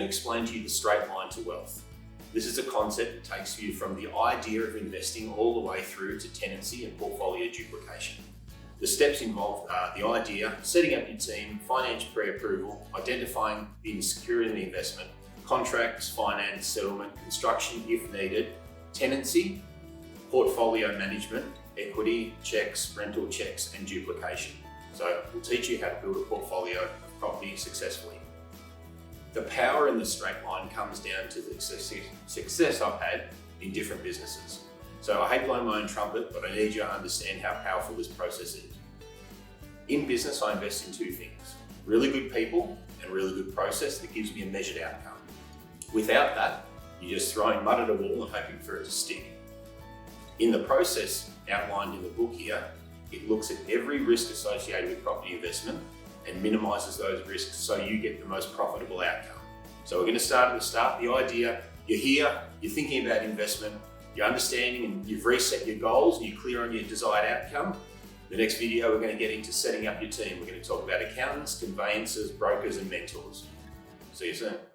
explain to you the straight line to wealth. This is a concept that takes you from the idea of investing all the way through to tenancy and portfolio duplication. The steps involve the idea, setting up your team, financial pre-approval, identifying the security in the investment, contracts, finance, settlement, construction if needed, tenancy, portfolio management, equity, checks, rental checks, and duplication. So we'll teach you how to build a portfolio of property successfully. The power in the straight line comes down to the success I've had in different businesses. So I hate blowing my own trumpet, but I need you to understand how powerful this process is. In business, I invest in two things: really good people and really good process that gives me a measured outcome. Without that, you're just throwing mud at a wall and hoping for it to stick. In the process outlined in the book here, it looks at every risk associated with property investment and minimises those risks so you get the most profitable outcome. So we're going to start at the start. The idea, you're here, you're thinking about investment, you're understanding and you've reset your goals, and you're clear on your desired outcome. The next video, we're going to get into setting up your team. We're going to talk about accountants, conveyancers, brokers, and mentors. See you soon.